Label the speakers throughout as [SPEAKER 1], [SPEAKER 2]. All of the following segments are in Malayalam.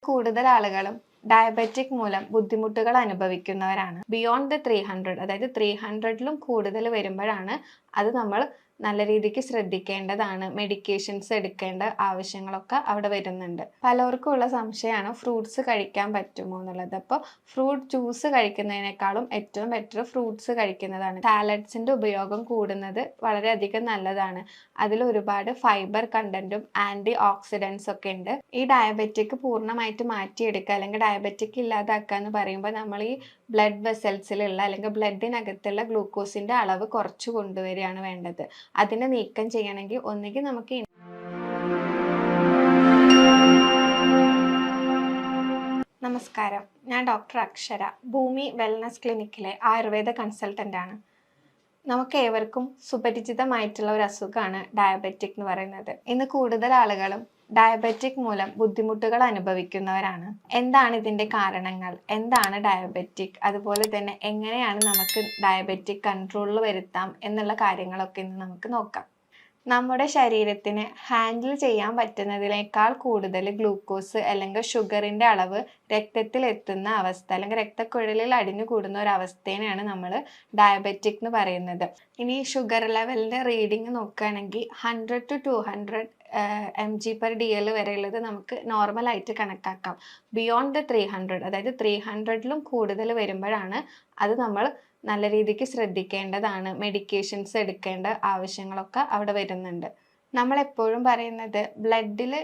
[SPEAKER 1] കൂടുതൽ ആളുകളും ഡയബറ്റിക് മൂലം ബുദ്ധിമുട്ടുകൾ അനുഭവിക്കുന്നവരാണ്. ബിയോണ്ട് ദ 300, അതായത് 300ലും കൂടുതൽ വരുമ്പോഴാണ് അത് നമ്മൾ നല്ല രീതിക്ക് ശ്രദ്ധിക്കേണ്ടതാണ്. മെഡിക്കേഷൻസ് എടുക്കേണ്ട ആവശ്യങ്ങളൊക്കെ അവിടെ വരുന്നുണ്ട്. പലർക്കും ഉള്ള സംശയമാണ് ഫ്രൂട്ട്സ് കഴിക്കാൻ പറ്റുമോ എന്നുള്ളത്. അപ്പോൾ ഫ്രൂട്ട് ജ്യൂസ് കഴിക്കുന്നതിനേക്കാളും ഏറ്റവും ബെറ്റർ ഫ്രൂട്ട്സ് കഴിക്കുന്നതാണ്. സാലഡ്സിന്റെ ഉപയോഗം കൂടുന്നത് വളരെയധികം നല്ലതാണ്. അതിൽ ഒരുപാട് ഫൈബർ കണ്ടന്റും ആന്റി ഓക്സിഡൻസ് ഒക്കെ ഉണ്ട്. ഈ ഡയബറ്റിക് പൂർണ്ണമായിട്ട് മാറ്റിയെടുക്കുക അല്ലെങ്കിൽ ഡയബറ്റിക് ഇല്ലാതാക്കുക എന്ന് പറയുമ്പോൾ നമ്മൾ ഈ ബ്ലഡ് വെസൽസിലുള്ള അല്ലെങ്കിൽ ബ്ലഡിനകത്തുള്ള ഗ്ലൂക്കോസിന്റെ അളവ് കുറച്ച് കൊണ്ടുവരികയാണ് വേണ്ടത്. അതിനെ നീക്കം ചെയ്യണമെങ്കിൽ ഒന്നുകിൽ നമുക്ക് നമസ്കാരം, ഞാൻ ഡോക്ടർ അക്ഷര, ഭൂമി വെൽനസ് ക്ലിനിക്കിലെ ആയുർവേദ കൺസൾട്ടന്റ് ആണ്. നമുക്ക് ഏവർക്കും സുപരിചിതമായിട്ടുള്ള ഒരു അസുഖമാണ് ഡയബറ്റിക് എന്ന് പറയുന്നത്. ഇന്ന് കൂടുതൽ ആളുകളും ഡയബറ്റിക് മൂലം ബുദ്ധിമുട്ടുകൾ അനുഭവിക്കുന്നവരാണ്. എന്താണ് ഇതിന്റെ കാരണങ്ങൾ, എന്താണ് ഡയബറ്റിക്, അതുപോലെ തന്നെ എങ്ങനെയാണ് നമുക്ക് ഡയബറ്റിക് കൺട്രോളിൽ വരുത്താം എന്നുള്ള കാര്യങ്ങളൊക്കെ ഇന്ന് നമുക്ക് നോക്കാം. നമ്മുടെ ശരീരത്തിന് ഹാൻഡിൽ ചെയ്യാൻ പറ്റുന്നതിനേക്കാൾ കൂടുതൽ ഗ്ലൂക്കോസ് അല്ലെങ്കിൽ ഷുഗറിന്റെ അളവ് രക്തത്തിൽ എത്തുന്ന അവസ്ഥ അല്ലെങ്കിൽ രക്തക്കുഴലിൽ അടിഞ്ഞു കൂടുന്ന ഒരു അവസ്ഥേനെയാണ് നമ്മൾ ഡയബറ്റിക് എന്ന് പറയുന്നത്. ഇനി ഷുഗർ ലെവലിന്റെ റീഡിങ് നോക്കുകയാണെങ്കിൽ 100 to 200 mg/dl വരെയുള്ളത് നമുക്ക് നോർമലായിട്ട് കണക്കാക്കാം. ബിയോണ്ട് ദ 300, അതായത് 300ലും കൂടുതൽ വരുമ്പോഴാണ് അത് നമ്മൾ നല്ല രീതിക്ക് ശ്രദ്ധിക്കേണ്ടതാണ്. മെഡിക്കേഷൻസ് എടുക്കേണ്ട ആവശ്യങ്ങളൊക്കെ അവിടെ വരുന്നുണ്ട്. നമ്മൾ എപ്പോഴും പറയുന്നത് ബ്ലഡിൽ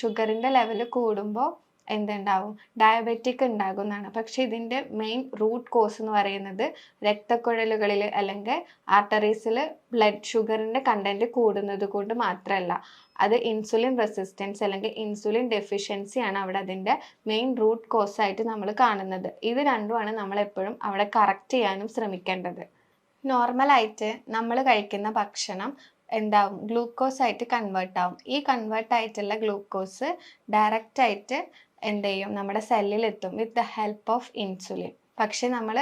[SPEAKER 1] ഷുഗറിന്റെ ലെവൽ കൂടുമ്പോൾ എന്തുണ്ടാവും, ഡയബറ്റിക് ഉണ്ടാകും എന്നാണ്. പക്ഷെ ഇതിന്റെ മെയിൻ റൂട്ട് കോസ് എന്ന് പറയുന്നത് രക്തക്കുഴലുകളിൽ അല്ലെങ്കിൽ ആർട്ടറീസിൽ ബ്ലഡ് ഷുഗറിന്റെ കണ്ടന്റ് കൂടുന്നത് കൊണ്ട് മാത്രമല്ല, അത് ഇൻസുലിൻ റെസിസ്റ്റൻസ് അല്ലെങ്കിൽ ഇൻസുലിൻ ഡെഫിഷ്യൻസി ആണ് അവിടെ അതിന്റെ മെയിൻ റൂട്ട് കോസ് ആയിട്ട് നമ്മൾ കാണുന്നത്. ഇത് രണ്ടുമാണ് നമ്മൾ എപ്പോഴും അവിടെ കറക്റ്റ് ചെയ്യാനും ശ്രമിക്കേണ്ടത്. നോർമലായിട്ട് നമ്മൾ കഴിക്കുന്ന ഭക്ഷണം എന്താവും, ഗ്ലൂക്കോസ് ആയിട്ട് കൺവേർട്ട് ആവും. ഈ കൺവേർട്ട് ആയിട്ടുള്ള ഗ്ലൂക്കോസ് ഡയറക്റ്റ് ആയിട്ട് എന്ത് ചെയ്യും, നമ്മുടെ സെല്ലിൽ എത്തും with the help of insulin. പക്ഷെ നമ്മൾ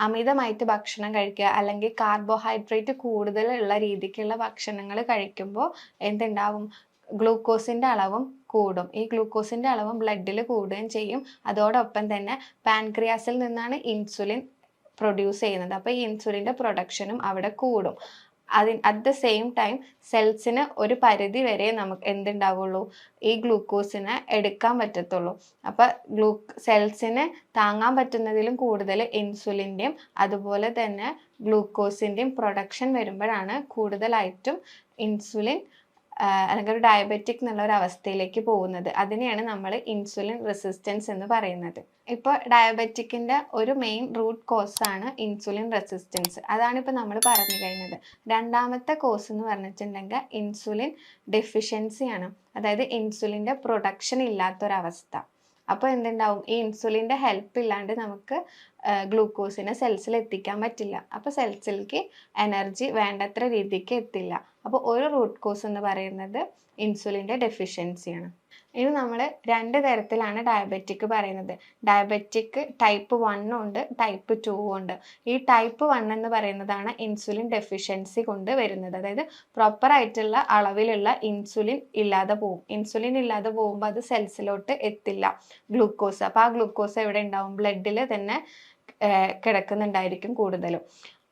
[SPEAKER 1] അമിതമായിട്ട് ഭക്ഷണം കഴിക്കുക അല്ലെങ്കിൽ കാർബോഹൈഡ്രേറ്റ് കൂടുതലുള്ള രീതിക്കുള്ള ഭക്ഷണങ്ങൾ കഴിക്കുമ്പോൾ എന്തുണ്ടാവും, ഗ്ലൂക്കോസിന്റെ അളവും കൂടും. ഈ ഗ്ലൂക്കോസിന്റെ അളവും ബ്ലഡിൽ കൂടുകയും ചെയ്യും. അതോടൊപ്പം തന്നെ പാൻക്രിയാസിൽ നിന്നാണ് ഇൻസുലിൻ പ്രൊഡ്യൂസ് ചെയ്യുന്നത്. അപ്പോൾ ഈ ഇൻസുലിൻ്റെ പ്രൊഡക്ഷനും അവിടെ കൂടും. അറ്റ് ദ സെയിം ടൈം സെൽസിന് ഒരു പരിധി വരെ നമുക്ക് എന്തുണ്ടാവുള്ളൂ, ഈ ഗ്ലൂക്കോസിനെ എടുക്കാൻ പറ്റത്തുള്ളൂ. അപ്പോൾ സെൽസിന് താങ്ങാൻ പറ്റുന്നതിലും കൂടുതൽ ഇൻസുലിൻ്റെയും അതുപോലെ തന്നെ ഗ്ലൂക്കോസിൻ്റെയും പ്രൊഡക്ഷൻ വരുമ്പോഴാണ് കൂടുതലായിട്ടും ഇൻസുലിൻ അല്ലെങ്കിൽ ഒരു ഡയബറ്റിക് എന്നുള്ള ഒരു അവസ്ഥയിലേക്ക് പോകുന്നത്. അതിനെയാണ് നമ്മൾ ഇൻസുലിൻ റെസിസ്റ്റൻസ് എന്ന് പറയുന്നത്. ഇപ്പോൾ ഡയബറ്റിക്കിൻ്റെ ഒരു മെയിൻ റൂട്ട് കോസ് ആണ് ഇൻസുലിൻ റെസിസ്റ്റൻസ്. അതാണ് ഇപ്പോൾ നമ്മൾ പറഞ്ഞു കഴിഞ്ഞത്. രണ്ടാമത്തെ കോസ് എന്ന് പറഞ്ഞിട്ടുണ്ടെങ്കിൽ ഇൻസുലിൻ ഡെഫിഷ്യൻസിയാണ്, അതായത് ഇൻസുലിൻ്റെ പ്രൊഡക്ഷൻ ഇല്ലാത്തൊരവസ്ഥ. അപ്പോൾ എന്തുണ്ടാവും, ഈ ഇൻസുലിൻ്റെ ഹെൽപ്പ് ഇല്ലാണ്ട് നമുക്ക് ഗ്ലൂക്കോസിനെ സെൽസിൽ എത്തിക്കാൻ പറ്റില്ല. അപ്പോൾ സെൽസിലേക്ക് എനർജി വേണ്ടത്ര രീതിക്ക് എത്തില്ല. അപ്പോൾ ഒരു റൂട്ട് കോസ് എന്ന് പറയുന്നത് ഇൻസുലിൻ്റെ ഡെഫിഷ്യൻസിയാണ്. ഇനി നമ്മൾ 2 തരത്തിലാണ് ഡയബറ്റിക് പറയുന്നത്. ഡയബറ്റിക് ടൈപ്പ് 1 ഉണ്ട്, ടൈപ്പ് 2 ഉണ്ട്. ഈ ടൈപ്പ് 1 എന്ന് പറയുന്നതാണ് ഇൻസുലിൻ ഡെഫിഷ്യൻസി കൊണ്ട് വരുന്നത്. അതായത് പ്രോപ്പർ ആയിട്ടുള്ള അളവിലുള്ള ഇൻസുലിൻ ഇല്ലാതെ പോകും. ഇൻസുലിൻ ഇല്ലാതെ പോകുമ്പോൾ അത് സെൽസിലോട്ട് എത്തില്ല ഗ്ലൂക്കോസ്. അപ്പോൾ ആ ഗ്ലൂക്കോസ് എവിടെ ഉണ്ടാവും, ബ്ലഡിൽ തന്നെ കിടക്കുന്നുണ്ടായിരിക്കും കൂടുതലും.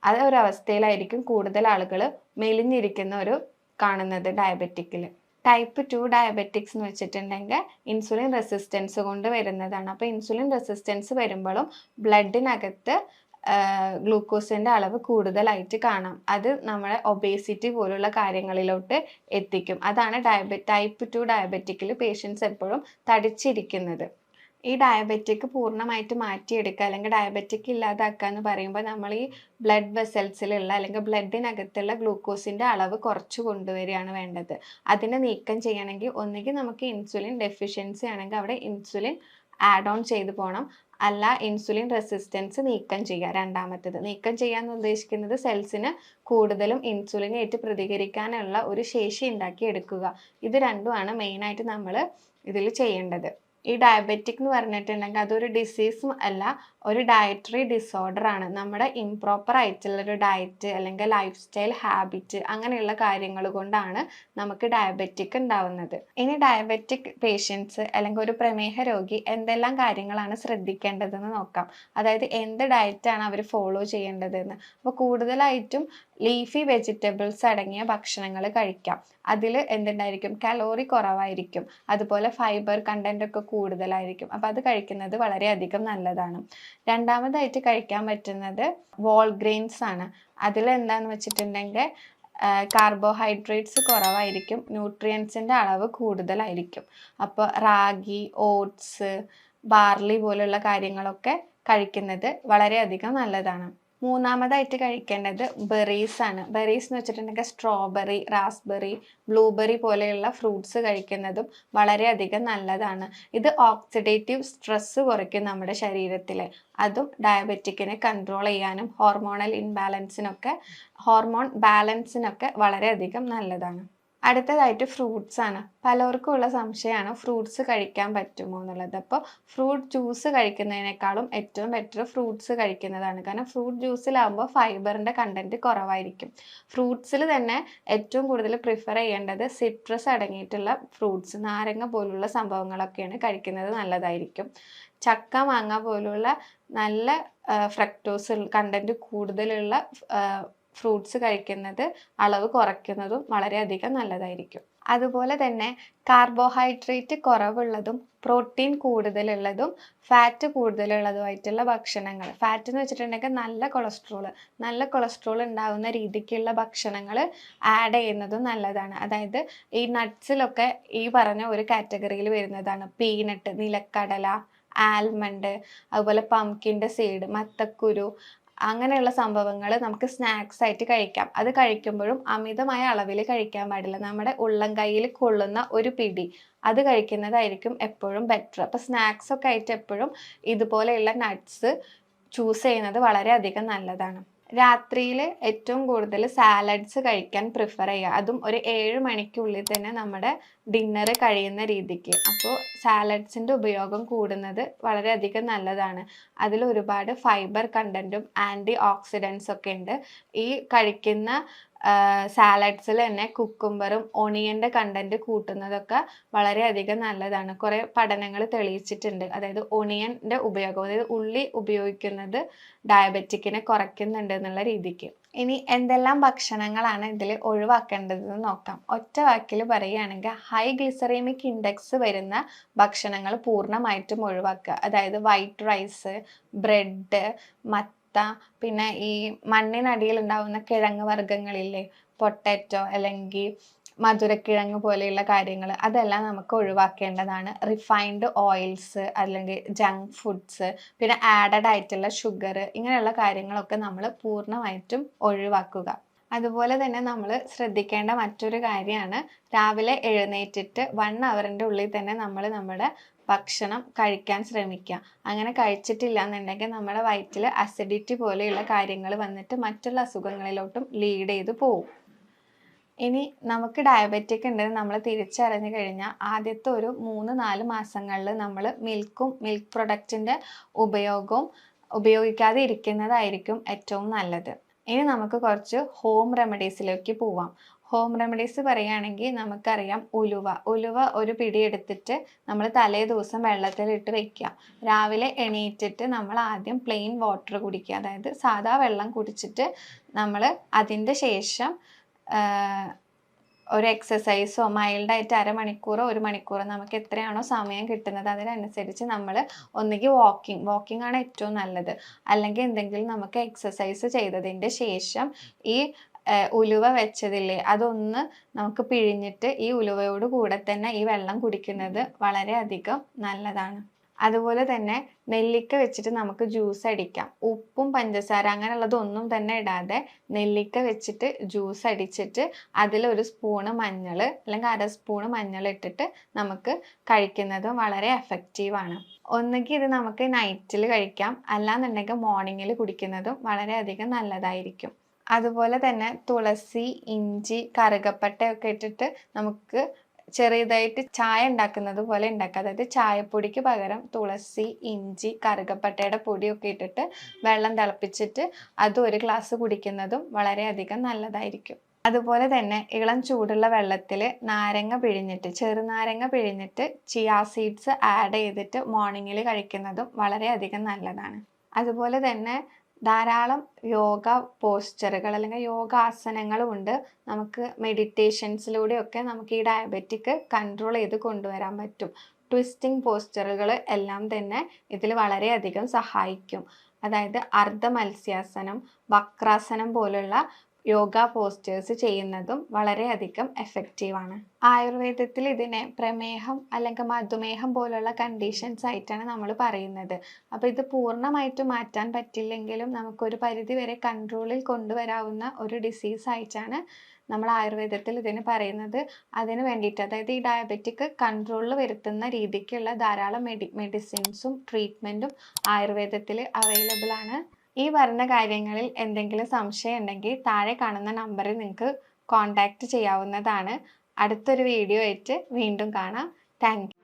[SPEAKER 1] അതൊരവസ്ഥയിലായിരിക്കും കൂടുതൽ ആളുകൾ മെലിഞ്ഞിരിക്കുന്ന ഒരു കാണുന്നത് ഡയബറ്റിക്കിൽ. ടൈപ്പ് 2 ഡയബറ്റിക്സ് എന്ന് വെച്ചിട്ടുണ്ടെങ്കിൽ ഇൻസുലിൻ റെസിസ്റ്റൻസ് കൊണ്ട് വരുന്നതാണ്. അപ്പോൾ ഇൻസുലിൻ റെസിസ്റ്റൻസ് വരുമ്പോഴും ബ്ലഡിനകത്ത് ഗ്ലൂക്കോസിൻ്റെ അളവ് കൂടുതലായിട്ട് കാണാം. അത് നമ്മളെ ഒബേസിറ്റി പോലുള്ള കാര്യങ്ങളിലോട്ട് എത്തിക്കും. അതാണ് ടൈപ്പ് 2 ഡയബറ്റിക്കിൽ പേഷ്യൻസ് എപ്പോഴും തടിച്ചിരിക്കുന്നത്. ഈ ഡയബറ്റിക് പൂർണ്ണമായിട്ട് മാറ്റിയെടുക്കുക അല്ലെങ്കിൽ ഡയബറ്റിക് ഇല്ലാതാക്കുക എന്ന് പറയുമ്പോൾ നമ്മൾ ഈ ബ്ലഡ് വെസൽസിലുള്ള അല്ലെങ്കിൽ ബ്ലഡിനകത്തുള്ള ഗ്ലൂക്കോസിൻ്റെ അളവ് കുറച്ച് കൊണ്ടുവരികയാണ് വേണ്ടത്. അതിനെ നീക്കം ചെയ്യണമെങ്കിൽ ഒന്നുകിൽ നമുക്ക് ഇൻസുലിൻ ഡെഫിഷ്യൻസി ആണെങ്കിൽ അവിടെ ഇൻസുലിൻ ആഡ് ഓൺ ചെയ്ത് പോകണം, അല്ല ഇൻസുലിൻ റെസിസ്റ്റൻസ് നീക്കം ചെയ്യുക. രണ്ടാമത്തേത് നീക്കം ചെയ്യാന്ന് ഉദ്ദേശിക്കുന്നത് സെൽസിന് കൂടുതലും ഇൻസുലിനായിട്ട് പ്രതികരിക്കാനുള്ള ഒരു ശേഷി ഉണ്ടാക്കി എടുക്കുക. ഇത് രണ്ടുമാണ് മെയിനായിട്ട് നമ്മൾ ഇതിൽ ചെയ്യേണ്ടത്. ഈ ഡയബറ്റിക് എന്ന് പറഞ്ഞിട്ടുണ്ടെങ്കിൽ അതൊരു ഡിസീസും അല്ല, ഒരു ഡയറ്ററി ഡിസോർഡർ ആണ്. നമ്മുടെ ഇംപ്രോപ്പർ ആയിട്ടുള്ളൊരു ഡയറ്റ് അല്ലെങ്കിൽ ലൈഫ് സ്റ്റൈൽ ഹാബിറ്റ് അങ്ങനെയുള്ള കാര്യങ്ങൾ കൊണ്ടാണ് നമുക്ക് ഡയബറ്റിക് ഉണ്ടാവുന്നത്. ഇനി ഡയബറ്റിക് പേഷ്യൻസ് അല്ലെങ്കിൽ ഒരു പ്രമേഹ രോഗി എന്തെല്ലാം കാര്യങ്ങളാണ് ശ്രദ്ധിക്കേണ്ടതെന്ന് നോക്കാം. അതായത് എന്ത് ഡയറ്റാണ് അവർ ഫോളോ ചെയ്യേണ്ടതെന്ന്. അപ്പോൾ കൂടുതലായിട്ടും ലീഫി വെജിറ്റബിൾസ് അടങ്ങിയ ഭക്ഷണങ്ങൾ കഴിക്കാം. അതിൽ എന്തുണ്ടായിരിക്കും, കലോറി കുറവായിരിക്കും, അതുപോലെ ഫൈബർ കണ്ടന്റ് ഒക്കെ കൂടുതലായിരിക്കും. അപ്പം അത് കഴിക്കുന്നത് വളരെയധികം നല്ലതാണ്. രണ്ടാമതായിട്ട് കഴിക്കാൻ പറ്റുന്നത് വോൾ ഗ്രെയിൻസ് ആണ്. അതിൽ എന്താന്ന് വെച്ചിട്ടുണ്ടെങ്കിൽ കാർബോഹൈഡ്രേറ്റ്സ് കുറവായിരിക്കും, ന്യൂട്രിയൻസിൻ്റെ അളവ് കൂടുതലായിരിക്കും. അപ്പോൾ റാഗി, ഓട്സ്, ബാർലി പോലുള്ള കാര്യങ്ങളൊക്കെ കഴിക്കുന്നത് വളരെയധികം നല്ലതാണ്. മൂന്നാമതായിട്ട് കഴിക്കേണ്ടത് ബെറീസ് ആണ്. ബെറീസ് എന്ന് വെച്ചിട്ടുണ്ടെങ്കിൽ സ്ട്രോബെറി, റാസ്ബെറി, ബ്ലൂബെറി പോലെയുള്ള ഫ്രൂട്ട്സ് കഴിക്കുന്നതും വളരെയധികം നല്ലതാണ്. ഇത് ഓക്സിഡേറ്റീവ് സ്ട്രെസ് കുറയ്ക്കും നമ്മുടെ ശരീരത്തിൽ. അതും ഡയബറ്റിക്കിനെ കൺട്രോൾ ചെയ്യാനും ഹോർമോൺ ബാലൻസിനൊക്കെ വളരെയധികം നല്ലതാണ്. അടുത്തതായിട്ട് ഫ്രൂട്ട്സ് ആണ്. പലർക്കും ഉള്ള സംശയമാണ് ഫ്രൂട്ട്സ് കഴിക്കാൻ പറ്റുമോ എന്നുള്ളത്. അപ്പോൾ ഫ്രൂട്ട് ജ്യൂസ് കഴിക്കുന്നതിനേക്കാളും ഏറ്റവും ബെറ്റർ ഫ്രൂട്ട്സ് കഴിക്കുന്നതാണ്. കാരണം ഫ്രൂട്ട് ജ്യൂസിലാകുമ്പോൾ ഫൈബറിൻ്റെ കണ്ടന്റ് കുറവായിരിക്കും. ഫ്രൂട്ട്സിൽ തന്നെ ഏറ്റവും കൂടുതൽ പ്രിഫർ ചെയ്യേണ്ടത് സിട്രസ് അടങ്ങിയിട്ടുള്ള ഫ്രൂട്ട്സ്, നാരങ്ങ പോലുള്ള സംഭവങ്ങളൊക്കെയാണ് കഴിക്കുന്നത് നല്ലതായിരിക്കും. ചക്ക, മാങ്ങ പോലുള്ള നല്ല ഫ്രക്ടോസ് കണ്ടന്റ് കൂടുതലുള്ള ഫ്രൂട്ട്സ് കഴിക്കുന്നത് അളവ് കുറയ്ക്കുന്നതും വളരെയധികം നല്ലതായിരിക്കും. അതുപോലെ തന്നെ കാർബോഹൈഡ്രേറ്റ് കുറവുള്ളതും പ്രോട്ടീൻ കൂടുതലുള്ളതും ഫാറ്റ് കൂടുതലുള്ളതുമായിട്ടുള്ള ഭക്ഷണങ്ങൾ, ഫാറ്റ് എന്ന് വെച്ചിട്ടുണ്ടെങ്കിൽ നല്ല കൊളസ്ട്രോൾ ഉണ്ടാകുന്ന രീതിക്കുള്ള ഭക്ഷണങ്ങൾ ആഡ് ചെയ്യുന്നതും നല്ലതാണ്. അതായത് ഈ നട്ട്സിലൊക്കെ ഈ പറഞ്ഞ ഒരു കാറ്റഗറിയിൽ വരുന്നതാണ്. പീനട്ട്, നിലക്കടല, ആൽമണ്ട്, അതുപോലെ പംകിൻ്റെ സീഡ്, മത്തക്കുരു, അങ്ങനെയുള്ള സംഭവങ്ങൾ നമുക്ക് സ്നാക്സ് ആയിട്ട് കഴിക്കാം. അത് കഴിക്കുമ്പോഴും അമിതമായ അളവിൽ കഴിക്കാൻ പാടില്ല. നമ്മുടെ ഉള്ളം കൈയിൽ കൊള്ളുന്ന ഒരു പിടി അത് കഴിക്കുന്നതായിരിക്കും എപ്പോഴും ബെറ്റർ. അപ്പോൾ സ്നാക്സ് ഒക്കെ ആയിട്ട് എപ്പോഴും ഇതുപോലെയുള്ള നട്ട്സ് ചൂസ് ചെയ്യുന്നത് വളരെയധികം നല്ലതാണ്. രാത്രിയിൽ ഏറ്റവും കൂടുതൽ സാലഡ്സ് കഴിക്കാൻ പ്രിഫർ ചെയ്യുക. അതും ഒരു 7 മണിക്കുള്ളിൽ തന്നെ നമ്മുടെ ഡിന്നർ കഴിയുന്ന രീതിക്ക്. അപ്പോൾ സാലഡ്സിൻ്റെ ഉപയോഗം കൂടുന്നത് വളരെയധികം നല്ലതാണ്. അതിൽ ഒരുപാട് ഫൈബർ കണ്ടന്റും ആൻറ്റി ഓക്സിഡൻസ് ഒക്കെ ഉണ്ട്. ഈ കഴിക്കുന്ന സാലഡ്സിൽ തന്നെ കുക്കുംബറും ഒണിയൻ്റെ കണ്ടന്റ് കൂട്ടുന്നതൊക്കെ വളരെയധികം നല്ലതാണ്. കുറേ പഠനങ്ങൾ തെളിയിച്ചിട്ടുണ്ട്. അതായത് ഒണിയൻ്റെ ഉപയോഗം, അതായത് ഉള്ളി ഉപയോഗിക്കുന്നത് ഡയബറ്റിക്കിനെ കുറയ്ക്കുന്നുണ്ട് എന്നുള്ള രീതിക്ക്. ഇനി എന്തെല്ലാം ഭക്ഷണങ്ങളാണ് ഇതിൽ ഒഴിവാക്കേണ്ടതെന്ന് നോക്കാം. ഒറ്റ വാക്കിൽ പറയുകയാണെങ്കിൽ ഹൈ ഗ്ലിസറീമിക് ഇൻഡെക്സ് വരുന്ന ഭക്ഷണങ്ങൾ പൂർണ്ണമായിട്ടും ഒഴിവാക്കുക. അതായത് വൈറ്റ് റൈസ്, ബ്രെഡ്, പിന്നെ ഈ മണ്ണിനടിയിൽ ഉണ്ടാവുന്ന കിഴങ്ങ് വർഗ്ഗങ്ങളില്ലേ, പൊട്ടാറ്റോ അല്ലെങ്കിൽ മധുരക്കിഴങ്ങ് പോലെയുള്ള കാര്യങ്ങൾ, അതെല്ലാം നമുക്ക് ഒഴിവാക്കേണ്ടതാണ്. റിഫൈൻഡ് ഓയിൽസ് അല്ലെങ്കിൽ ജങ്ക് ഫുഡ്സ്, പിന്നെ ആഡഡ് ആയിട്ടുള്ള ഷുഗർ, ഇങ്ങനെയുള്ള കാര്യങ്ങളൊക്കെ നമ്മൾ പൂർണ്ണമായിട്ടും ഒഴിവാക്കുക. അതുപോലെ തന്നെ നമ്മൾ ശ്രദ്ധിക്കേണ്ട മറ്റൊരു കാര്യമാണ് രാവിലെ എഴുന്നേറ്റിട്ട് 1 അവറിൻ്റെ ഉള്ളിൽ തന്നെ നമ്മൾ നമ്മുടെ ഭക്ഷണം കഴിക്കാൻ ശ്രമിക്കുക. അങ്ങനെ കഴിച്ചിട്ടില്ല എന്നുണ്ടെങ്കിൽ നമ്മുടെ വയറ്റിൽ അസിഡിറ്റി പോലെയുള്ള കാര്യങ്ങൾ വന്നിട്ട് മറ്റുള്ള അസുഖങ്ങളിലോട്ടും ലീഡ് ചെയ്ത് പോകും. ഇനി നമുക്ക് ഡയബറ്റിക് ഉണ്ടെന്ന് നമ്മൾ തിരിച്ചറിഞ്ഞു കഴിഞ്ഞാൽ ആദ്യത്തെ ഒരു 3-4 മാസങ്ങളിൽ നമ്മൾ മിൽക്ക് പ്രൊഡക്റ്റിൻ്റെ ഉപയോഗവും ഉപയോഗിക്കാതെ ഇരിക്കുന്നതായിരിക്കും ഏറ്റവും നല്ലത്. ഇനി നമുക്ക് കുറച്ച് ഹോം റെമഡീസിലേക്ക് പോവാം. ഹോം റെമഡീസ് പറയുകയാണെങ്കിൽ നമുക്കറിയാം ഉലുവ ഒരു പിടി എടുത്തിട്ട് നമ്മൾ തലേ ദിവസം വെള്ളത്തിലിട്ട് വെക്കുക. രാവിലെ എണീറ്റിട്ട് നമ്മൾ ആദ്യം പ്ലെയിൻ വാട്ടർ കുടിക്കുക. അതായത് സാദാ വെള്ളം കുടിച്ചിട്ട് നമ്മൾ അതിൻ്റെ ശേഷം ഒരു എക്സസൈസോ മൈൽഡായിട്ട് 1/2 മണിക്കൂറോ 1 മണിക്കൂറോ നമുക്ക് എത്രയാണോ സമയം കിട്ടുന്നത് അതിനനുസരിച്ച് നമ്മൾ ഒന്നുകിൽ വാക്കിംഗ് ആണ് ഏറ്റവും നല്ലത്, അല്ലെങ്കിൽ എന്തെങ്കിലും നമുക്ക് എക്സസൈസ് ചെയ്തതിൻ്റെ ശേഷം ഈ ഉലുവ വെച്ചതില്ലേ അതൊന്ന് നമുക്ക് പിഴിഞ്ഞിട്ട് ഈ ഉലുവയോട് കൂടെ തന്നെ ഈ വെള്ളം കുടിക്കുന്നത് വളരെയധികം നല്ലതാണ്. അതുപോലെ തന്നെ നെല്ലിക്ക വെച്ചിട്ട് നമുക്ക് ജ്യൂസ് അടിക്കാം. ഉപ്പും പഞ്ചസാര അങ്ങനെയുള്ളതൊന്നും തന്നെ ഇടാതെ നെല്ലിക്ക വെച്ചിട്ട് ജ്യൂസ് അടിച്ചിട്ട് അതിലൊരു സ്പൂണ് മഞ്ഞൾ അല്ലെങ്കിൽ 1/2 സ്പൂണ് മഞ്ഞൾ ഇട്ടിട്ട് നമുക്ക് കഴിക്കുന്നതും വളരെ എഫക്റ്റീവാണ്. ഒന്നുകിൽ ഇത് നമുക്ക് നൈറ്റിൽ കഴിക്കാം, അല്ലാന്നുണ്ടെങ്കിൽ മോർണിംഗിൽ കുടിക്കുന്നതും വളരെയധികം നല്ലതായിരിക്കും. അതുപോലെ തന്നെ തുളസി, ഇഞ്ചി, കറുകപ്പട്ടയൊക്കെ ഇട്ടിട്ട് നമുക്ക് ചെറിയതായിട്ട് ചായ ഉണ്ടാക്കുന്നത് പോലെ ഉണ്ടാക്കുക. അതായത് ചായപ്പൊടിക്ക് പകരം തുളസി, ഇഞ്ചി, കറുകപ്പട്ടയുടെ പൊടിയൊക്കെ ഇട്ടിട്ട് വെള്ളം തിളപ്പിച്ചിട്ട് അത് ഒരു ഗ്ലാസ് കുടിക്കുന്നതും വളരെയധികം നല്ലതായിരിക്കും. അതുപോലെ തന്നെ ഇളം ചൂടുള്ള വെള്ളത്തിൽ ചെറുനാരങ്ങ പിഴിഞ്ഞിട്ട് ചിയാ സീഡ്സ് ആഡ് ചെയ്തിട്ട് മോർണിംഗിൽ കഴിക്കുന്നതും വളരെയധികം നല്ലതാണ്. അതുപോലെ തന്നെ ധാരാളം യോഗ പോസ്ചറുകൾ അല്ലെങ്കിൽ യോഗാസനങ്ങളും ഉണ്ട്. നമുക്ക് മെഡിറ്റേഷൻസിലൂടെയൊക്കെ നമുക്ക് ഈ ഡയബറ്റിക് കൺട്രോൾ ചെയ്ത് കൊണ്ടുവരാൻ പറ്റും. ട്വിസ്റ്റിംഗ് പോസ്ചറുകൾ എല്ലാം തന്നെ ഇതിൽ വളരെയധികം സഹായിക്കും. അതായത് അർദ്ധ മത്സ്യാസനം, വക്രാസനം പോലുള്ള യോഗ പോസ്റ്റേഴ്സ് ചെയ്യുന്നതും വളരെയധികം എഫക്റ്റീവാണ്. ആയുർവേദത്തിൽ ഇതിനെ പ്രമേഹം അല്ലെങ്കിൽ മധുമേഹം പോലുള്ള കണ്ടീഷൻസ് ആയിട്ടാണ് നമ്മൾ പറയുന്നത്. അപ്പോൾ ഇത് പൂർണ്ണമായിട്ടും മാറ്റാൻ പറ്റില്ലെങ്കിലും നമുക്കൊരു പരിധി വരെ കൺട്രോളിൽ കൊണ്ടുവരാവുന്ന ഒരു ഡിസീസ് ആയിട്ടാണ് നമ്മൾ ആയുർവേദത്തിൽ ഇതിന് പറയുന്നത്. അതിന് വേണ്ടിയിട്ട് അതായത് ഈ ഡയബറ്റിക് കൺട്രോളിൽ വരുത്തുന്ന രീതിക്കുള്ള ധാരാളം മെഡിസിൻസും ട്രീറ്റ്മെൻറ്റും ആയുർവേദത്തിൽ അവൈലബിൾ ആണ്. ഈ പറഞ്ഞ കാര്യങ്ങളിൽ എന്തെങ്കിലും സംശയം ഉണ്ടെങ്കിൽ താഴെ കാണുന്ന നമ്പറിൽ നിങ്ങൾക്ക് കോൺടാക്റ്റ് ചെയ്യാവുന്നതാണ്. അടുത്തൊരു വീഡിയോ ആയിട്ട് വീണ്ടും കാണാം. Thank you.